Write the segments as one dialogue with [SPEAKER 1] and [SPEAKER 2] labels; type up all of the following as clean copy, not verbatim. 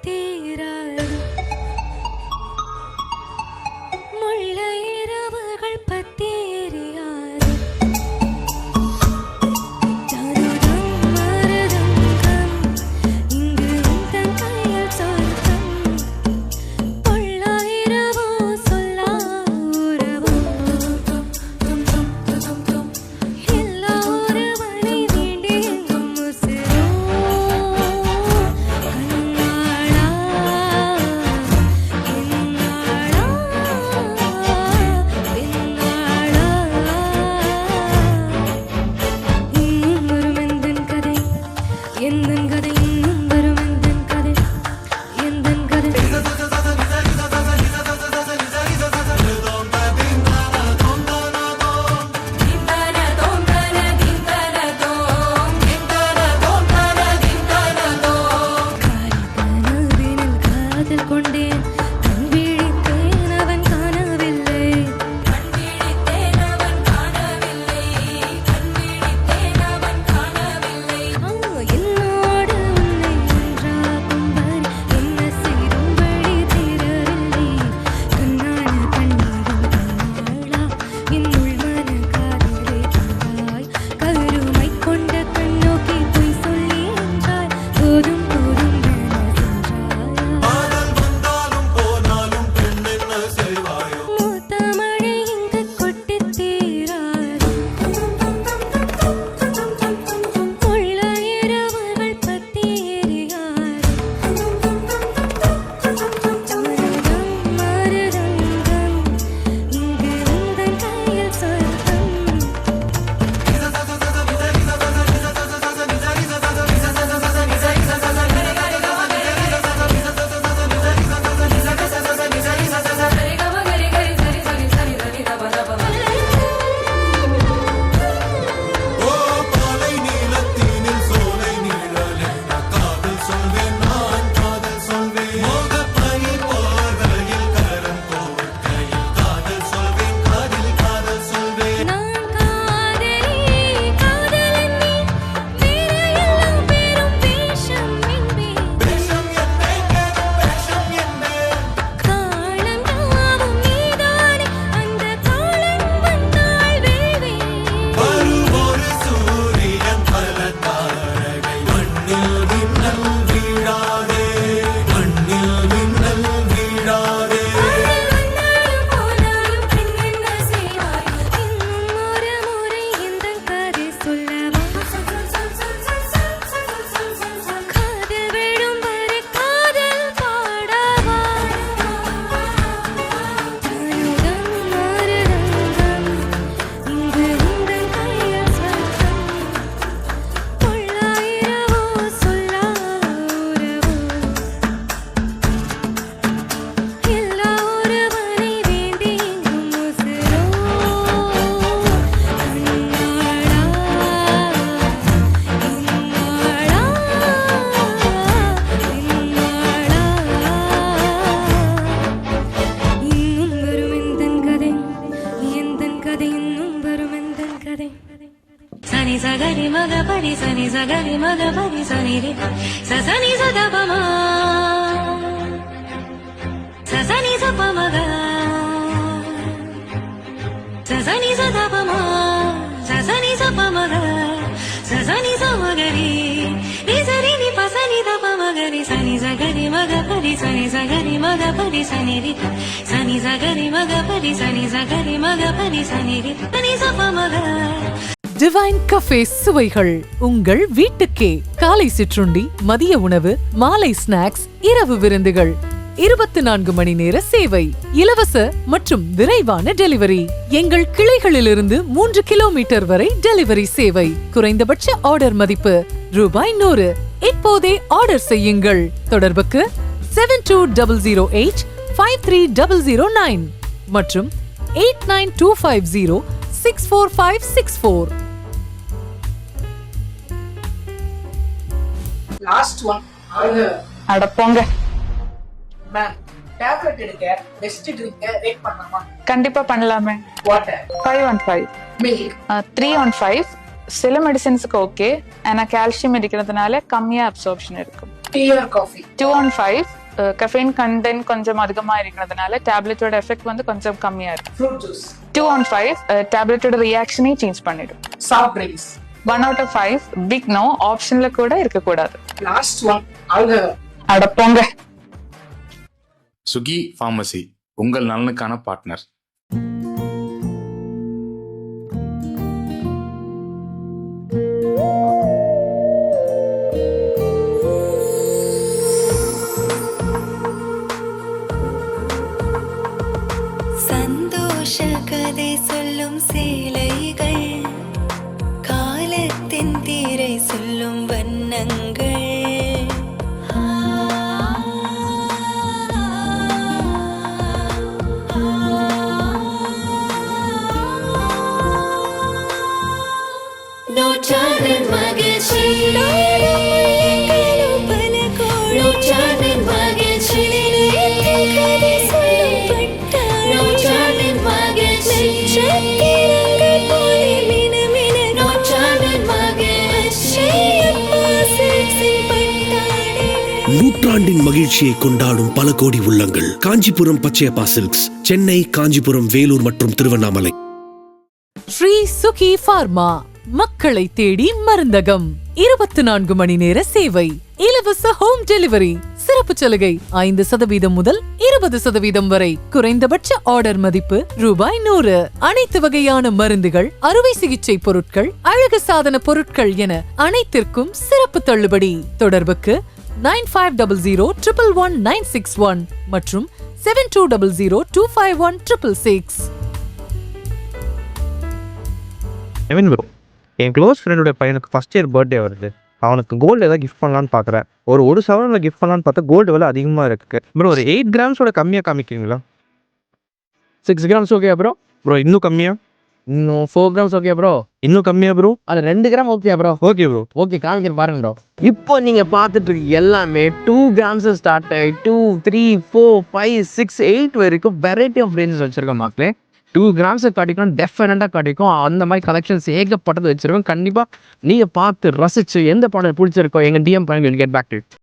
[SPEAKER 1] தீராது முல்லை இரவுகள் பத்தி எரியாது ஜனதம் மருதங்கம் இங்கு உந்தன் கையில் சொர்க்கம் பொல்லாயிரவோ சொல்லா உறவோ எல்லா உறவனை வேண்டி எங்கும் உசிரோ கண்ணாளா என்னாளா இன்னும் வரும் எந்தன் கதை எந்தன் கதை இன்னும் வரும் எந்தன் கதை எந்தன் கதை கனவினில் காதல் கொண்டேன் கண் விழித்தேன் அவன் காணவில்லை என்னோடு உன்னை ஒன்றாகும் வரை என்ன செய்தும் வழி தீரவில்லை கண்ணான கண்ணீரும் கண்ணாளா என்னுள் மன காதலை தந்தாய் கருமை கொண்ட கண்ணோக்கி பொய் சொல்லி என்றாய் போதும் போதும் மூத்த மழை இங்கு கொட்டி தீராது உள்ள இரவுகள் பத்தி எரியாது மருதம் மருதங்கம் இங்கு உந்தன் கையில் சொர்க்கம் நான் காதலி காதலன் நீ வேற எல்லாம் பெரும் வேஷம் என்பேன் காலம் யாவும் நீதானே அந்த காலம் வந்தால் வெல்வேன் வந்தாலும் போனாலும் பெண் என்ன செய்வாய் இன்னும் ஒரு முறை இந்தன் கதை சொல்லவா காதல் விடும் வரை காதல் பாடவா ஜனதம் மருதங்கம் இங்கு உந்தன் கையில் சொர்க்கம் பொல்லாயிரவோ சொல்லா உறவோ எல்லா உறவனை வேண்டி எங்கும் உசிரோ கண்ணாளா என்னாளா இன்னும் வரும் எந்தன் கதை எந்தன் கதை இன்னும் வரும் எந்தன் கதை சனி சகரி மக பரி சனி சகரி மக பரி சனி ரி சசனி சதபமா சசனி சபமக சசனி சதபமா சசனி சபமக சசனி சமகரி ரி சரி நி பசனி தபமகரி சனி சகரி மக பரி சனி சகரி மக பரி சனி ரி சனி சகரி மக பரி சனி சகரி மக பரி சனி ரி சனி சபமக
[SPEAKER 2] டிவைன் கஃபே சுவைகள் உங்கள் வீட்டுக்கே காலை சிற்றுண்டி மதிய உணவு மாலை ஸ்நாக்ஸ் இரவு விருந்துகள் 24 மணி நேர சேவை இலவச மற்றும் விரைவான டெலிவரி எங்கள் கிளைகளிலிருந்து 3 கிலோமீட்டர் வரை டெலிவரி சேவை குறைந்தபட்ச ஆர்டர் மதிப்பு ரூபாய் 100 இப்போதே ஆர்டர் செய்யுங்கள் தொடர்புக்கு 7208-53009 மற்றும் 8925064564
[SPEAKER 3] லாஸ்ட் ஒன்
[SPEAKER 4] அடப்போங்க.
[SPEAKER 3] மேம் டேப்லெட் எடுக்க ரெஸ்ட் ட்ரிங்க் ரேட் பண்ணலாமா?
[SPEAKER 4] கண்டிப்பா பண்ணலாமே.
[SPEAKER 3] வாட்டர்
[SPEAKER 4] 515
[SPEAKER 3] மில்க்
[SPEAKER 4] 315 சில மெடிசின்ஸ்க்கு ஓகே. ஆனா கால்சியம் இருக்கிறதுனால கம்மியா அப்சார்ப்ஷன் இருக்கும்.
[SPEAKER 3] Tea or coffee?
[SPEAKER 4] 2 on 5. Caffeine content கொஞ்சம் அதிகமாக இருக்கிறதுனால டேப்லெட்டோட எஃபெக்ட் வந்து கொஞ்சம் கம்மியாக இருக்கு.
[SPEAKER 3] Fruit juice?
[SPEAKER 4] 2 on 5. டேப்லெட்டோட ரியாக்ஷனே சேஞ்ச் பண்ணிடும்.
[SPEAKER 3] Soft drinks?
[SPEAKER 4] 1 out of 5. Big no, ஆப்ஷன்ல கூட இருக்கக்கூடாது.
[SPEAKER 3] Last one, alcohol?
[SPEAKER 4] அடப்போங்க.
[SPEAKER 5] சுகி ஃபார்மசி உங்கள் நலனுக்கான பார்ட்னர்.
[SPEAKER 1] சந்தோஷ கதை சொல்லும் சேலைகள், காலத்தின் தீரை சொல்லும் வண்ணங்கள். நூற்றாண்டின் மகிழ்ச்சி, நூற்றாண்டின் மகிழ்ச்சி, நூற்றாண்டின் மகிழ்ச்சி, நூற்றாண்டின் மகிழ்ச்சி.
[SPEAKER 6] நூற்றாண்டின் மகிழ்ச்சியை கொண்டாடும் பல கோடி உள்ளங்கள். காஞ்சிபுரம் பச்சையப்பா சில்க்ஸ், சென்னை, காஞ்சிபுரம், வேலூர் மற்றும் திருவண்ணாமலை.
[SPEAKER 2] ஸ்ரீ சுகி ஃபார்மா மக்களை தேடி மருந்தகம். 24 மணி நேர சேவை, இலவச ஹோம் டெலிவரி. சிறப்பு சலுகை 5% முதல் 20% வரை. குறைந்தபட்ச ஆர்டர் மதிப்பு ₹100. அனைத்து வகையான மருந்துகள், அறுவை சிகிச்சை பொருட்கள், அழகு சாதன பொருட்கள் என அனைத்திற்கும் சிறப்பு தள்ளுபடி. தொடர்புக்கு 9500111961 மற்றும் 7200251666.
[SPEAKER 7] எவன் ப்ரோ, என் க்ளோஸ் ஃப்ரெண்டோட பையனுக்கு ஃபஸ்ட் இயர் பர்த்டே வருது. அவனுக்கு கோல்டு ஏதாவது கிஃப்ட் பண்ணலான்னு பார்க்குறேன். ஒரு சவரனில் கிஃப்ட் பண்ணலான்னு பார்த்தா கோல்டு விலை அதிகமாக இருக்குது ப்ரோ. ஒரு 8 கிராம்ஸோட கம்மியாக காமிக்கிறீங்களா?
[SPEAKER 8] 6 grams ஓகே ப்ரோ?
[SPEAKER 7] ப்ரோ இன்னும் கம்மியாக?
[SPEAKER 8] இன்னும் 4 grams ஓகே ப்ரோ?
[SPEAKER 7] இன்னும் கம்மியாக ப்ரோ?
[SPEAKER 8] அது 2 gram okay bro?
[SPEAKER 7] Okay bro.
[SPEAKER 8] Okay காமிக்கிறேன் பாருங்க ப்ரோ. இப்போ நீங்கள் பார்த்துட்டு இருக்க எல்லாமே 2 grams ஸ்டார்ட் ஆகி 2, 3, 4, 5, 6, 8 வரைக்கும் வெரைட்டி ஆஃப் ரேஞ்சஸ் வச்சுருக்கோம் மக்களே. 2 grams கிடைக்கும், டெஃபினட்டாக கிடைக்கும். அந்த மாதிரி கலெக்ஷன்ஸ் ஏகப்பட்டது வச்சுருக்கோம். கண்டிப்பாக நீங்கள் பார்த்து ரசிச்சு எந்த ப்ராடக்ட் பிடிச்சிருக்கோ எங்கள் டிஎம் பண்ணி will get back to it.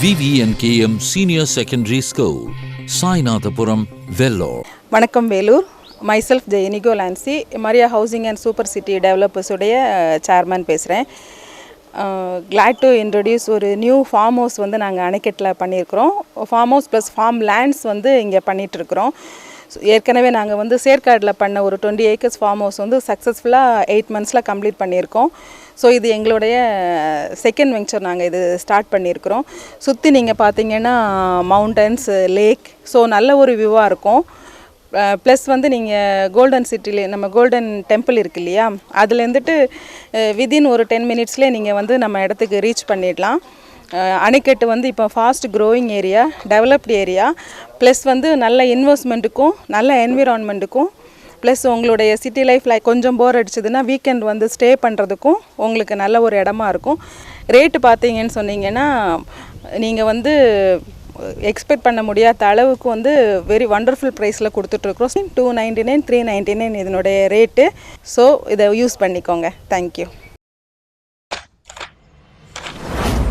[SPEAKER 9] VVNKM Senior Secondary School, Sainathapuram, Vellore.
[SPEAKER 10] வணக்கம் வேலூர். மைசெல்ஃப் ஜெயனிகோ லான்சி, Maria housing and super city டெவலப்பர்ஸுடைய சேர்மன் பேசுகிறேன். கிளாட் டு இன்ட்ரடியூஸ் ஒரு நியூ ஃபார்ம் ஹவுஸ் வந்து நாங்கள் அணைக்கட்டில் பண்ணியிருக்கிறோம். Farm house plus farm lands வந்து இங்கே பண்ணிகிட்ருக்குறோம். ஏற்கனவே நாங்கள் வந்து சேர்க்காடில் பண்ண ஒரு 20 acres ஃபார்ம் ஹவுஸ் வந்து சக்ஸஸ்ஃபுல்லாக 8 months கம்ப்ளீட் பண்ணியிருக்கோம். ஸோ இது எங்களுடைய செகண்ட் வெஞ்சர். நாங்கள் இது ஸ்டார்ட் பண்ணியிருக்கிறோம். சுற்றி நீங்கள் பார்த்தீங்கன்னா மவுண்டன்ஸ், லேக், ஸோ நல்ல ஒரு வியூவாக இருக்கும். ப்ளஸ் வந்து நீங்கள் கோல்டன் சிட்டிலே நம்ம கோல்டன் டெம்பிள் இருக்கு இல்லையா, அதுலேருந்துட்டு வித்தின் ஒரு 10 minutesலேயே நீங்கள் வந்து நம்ம இடத்துக்கு ரீச் பண்ணிடலாம். அணைக்கட்டு வந்து இப்போ fast growing area, developed area, plus வந்து நல்ல இன்வெஸ்ட்மெண்ட்டுக்கும் நல்ல என்விரான்மெண்ட்டுக்கும், ப்ளஸ் உங்களுடைய சிட்டி லைஃப்பில் கொஞ்சம் போர் அடிச்சதுன்னா வீக்கெண்ட் வந்து ஸ்டே பண்ணுறதுக்கும் உங்களுக்கு நல்ல ஒரு இடமா இருக்கும். ரேட்டு பார்த்தீங்கன்னு சொன்னீங்கன்னா நீங்கள் வந்து எக்ஸ்பெக்ட் பண்ண முடியாத அளவுக்கு வந்து வெரி வண்டர்ஃபுல் ப்ரைஸில் கொடுத்துட்ருக்குறோம். 299, 399 இதனுடைய ரேட்டு. ஸோ இதை யூஸ் பண்ணிக்கோங்க. Thank you.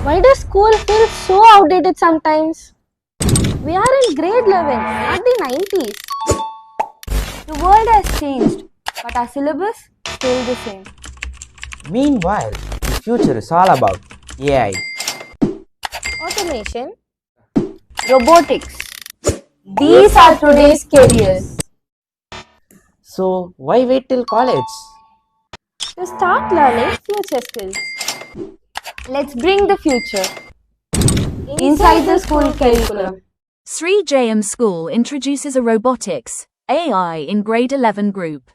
[SPEAKER 11] Why does school feel so outdated sometimes? We are in grade 11, not the 90s. The world has changed, but our syllabus still the same.
[SPEAKER 8] Meanwhile, the future is all about AI.
[SPEAKER 11] Automation, robotics. These are today's careers.
[SPEAKER 8] So why wait till college?
[SPEAKER 11] To start learning future skills. Let's bring the future inside the school curriculum.
[SPEAKER 12] Sri JM School introduces a robotics AI in grade 11 group.